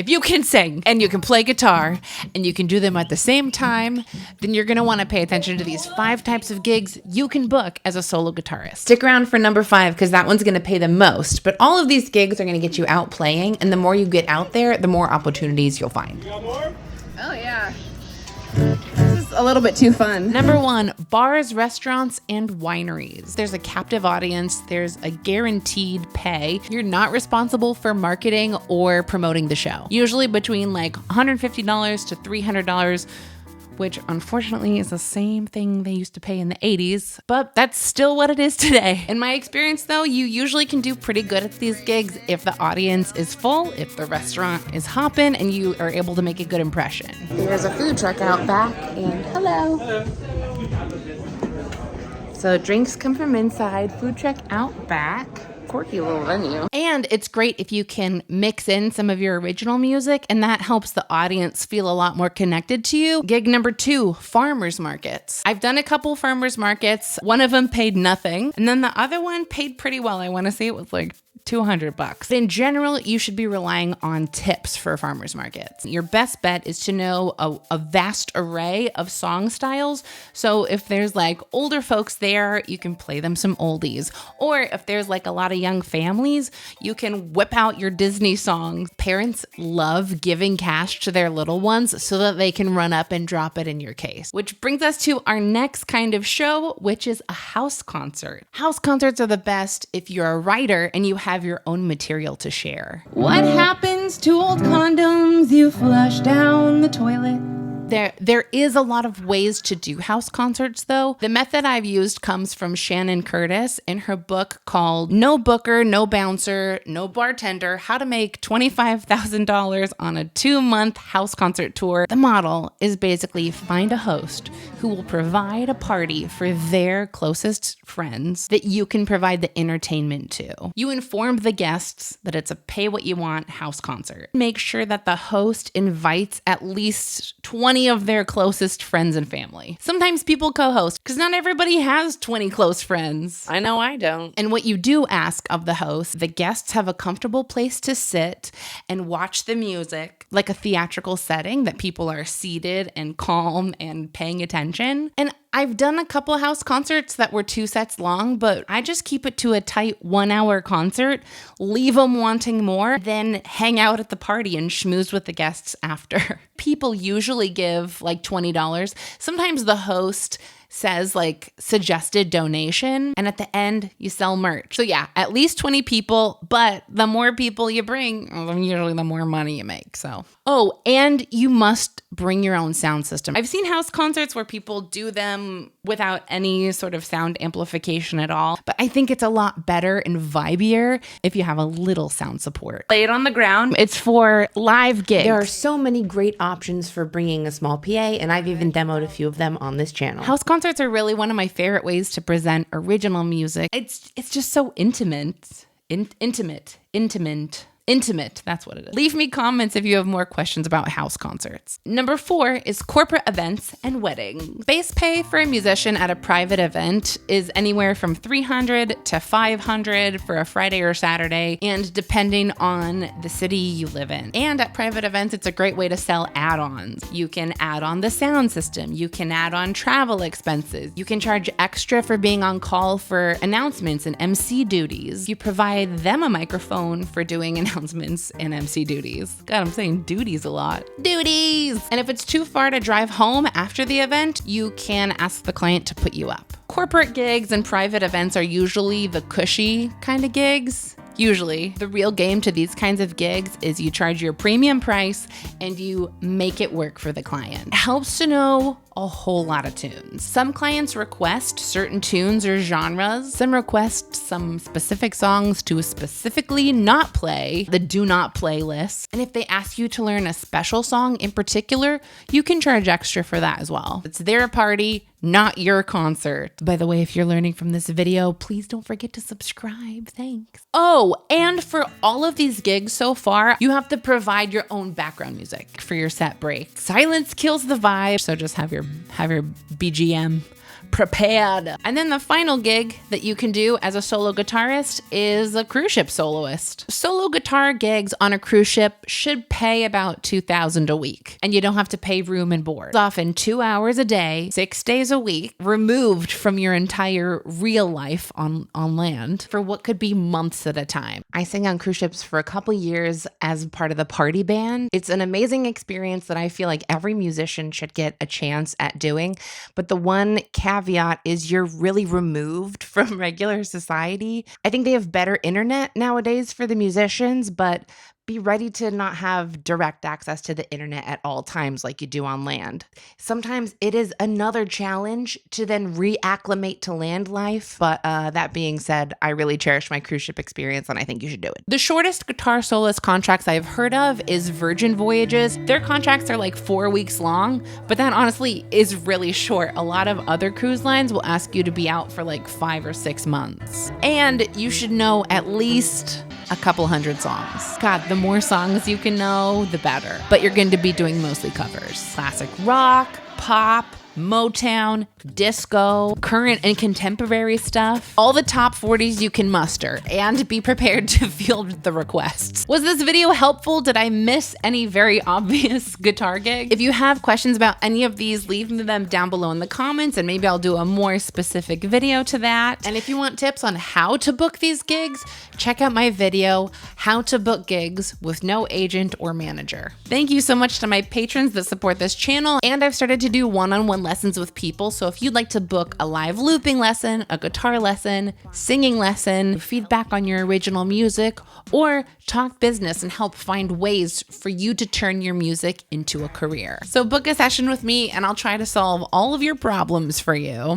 If you can sing and you can play guitar and you can do them at the same time, then you're going to want to pay attention to these 5 types of gigs you can book as a solo guitarist. Stick around for number 5 because that one's going to pay the most. But all of these gigs are going to get you out playing, and the more you get out there, the more opportunities you'll find. You got more? Oh, yeah. This is a little bit too fun. Number 1, bars, restaurants, and wineries. There's a captive audience. There's a guaranteed pay. You're not responsible for marketing or promoting the show. Usually between like $150 to $300, which unfortunately is the same thing they used to pay in the 80s, but that's still what it is today. In my experience though, you usually can do pretty good at these gigs if the audience is full, if the restaurant is hopping, and you are able to make a good impression. There's a food truck out back, and hello. So drinks come from inside, food truck out back. Quirky little venue. And it's great if you can mix in some of your original music, and that helps the audience feel a lot more connected to you. Gig number 2, farmers markets. I've done a couple farmers markets. One of them paid nothing, and then the other one paid pretty well. I want to say it was like $200. But in general, you should be relying on tips for farmers markets. Your best bet is to know a vast array of song styles. So if there's like older folks there, you can play them some oldies. Or if there's like a lot of young families, you can whip out your Disney songs. Parents love giving cash to their little ones so that they can run up and drop it in your case. Which brings us to our next kind of show, which is a house concert. House concerts are the best if you're a writer and you have your own material to share. What happens to old condoms you flush down the toilet? There is a lot of ways to do house concerts, though. The method I've used comes from Shannon Curtis in her book called No Booker, No Bouncer, No Bartender, How to Make $25,000 on a 2-month House Concert Tour. The model is basically find a host who will provide a party for their closest friends that you can provide the entertainment to. You inform the guests that it's a pay-what-you-want house concert. Make sure that the host invites at least 20 of their closest friends and family. Sometimes people co-host because not everybody has 20 close friends. I know I don't. And what you do ask of the host, the guests have a comfortable place to sit and watch the music, like a theatrical setting that people are seated and calm and paying attention. And I've done a couple house concerts that were 2 sets long, but I just keep it to a tight 1-hour concert, leave them wanting more, then hang out at the party and schmooze with the guests after. People usually give like $20. Sometimes the host says like suggested donation, and at the end you sell merch. So yeah, at least 20 people, but the more people you bring, usually the more money you make. So, oh, and you must bring your own sound system. I've seen house concerts where people do them without any sort of sound amplification at all, but I think it's a lot better and vibier if you have a little sound support. Lay it on the ground. It's for live gigs. There are so many great options for bringing a small PA, and I've even demoed a few of them on this channel. House concerts are really one of my favorite ways to present original music. It's just so intimate. Intimate, that's what it is. Leave me comments if you have more questions about house concerts. Number 4 is corporate events and weddings. Base pay for a musician at a private event is anywhere from $300 to $500 for a Friday or Saturday, and depending on the city you live in. And at private events, it's a great way to sell add-ons. You can add on the sound system. You can add on travel expenses. You can charge extra for being on call for announcements and MC duties. You provide them a microphone for doing announcements and MC duties. God, I'm saying duties a lot. Duties! And if it's too far to drive home after the event, you can ask the client to put you up. Corporate gigs and private events are usually the cushy kind of gigs. Usually, the real game to these kinds of gigs is you charge your premium price and you make it work for the client. It helps to know a whole lot of tunes. Some clients request certain tunes or genres. Some request some specific songs to specifically not play the do not play list. And if they ask you to learn a special song in particular, you can charge extra for that as well. It's their party, not your concert. By the way, if you're learning from this video, please don't forget to subscribe. Thanks. Oh, and for all of these gigs so far, you have to provide your own background music for your set break. Silence kills the vibe, so just have your BGM prepared. And then the final gig that you can do as a solo guitarist is a cruise ship soloist. Solo guitar gigs on a cruise ship should pay about $2,000 a week, and you don't have to pay room and board. It's often 2 hours a day, 6 days a week, removed from your entire real life on land for what could be months at a time. I sang on cruise ships for a couple years as part of the party band. It's an amazing experience that I feel like every musician should get a chance at doing. But the one caveat is you're really removed from regular society. I think they have better internet nowadays for the musicians, but be ready to not have direct access to the internet at all times like you do on land. Sometimes it is another challenge to then reacclimate to land life. But that being said, I really cherish my cruise ship experience and I think you should do it. The shortest guitar soloist contracts I've heard of is Virgin Voyages. Their contracts are like 4 weeks long, but that honestly is really short. A lot of other cruise lines will ask you to be out for like 5 or 6 months. And you should know at least a couple hundred songs. God, the more songs you can know, the better. But you're going to be doing mostly covers. Classic rock, pop, Motown, disco, current and contemporary stuff. All the top 40s you can muster, and be prepared to field the requests. Was this video helpful? Did I miss any very obvious guitar gig? If you have questions about any of these, leave them down below in the comments and maybe I'll do a more specific video to that. And if you want tips on how to book these gigs, check out my video, How to Book Gigs with No Agent or Manager. Thank you so much to my patrons that support this channel, and I've started to do one-on-one lessons with people. So if you'd like to book a live looping lesson, a guitar lesson, singing lesson, feedback on your original music, or talk business and help find ways for you to turn your music into a career. So book a session with me and I'll try to solve all of your problems for you.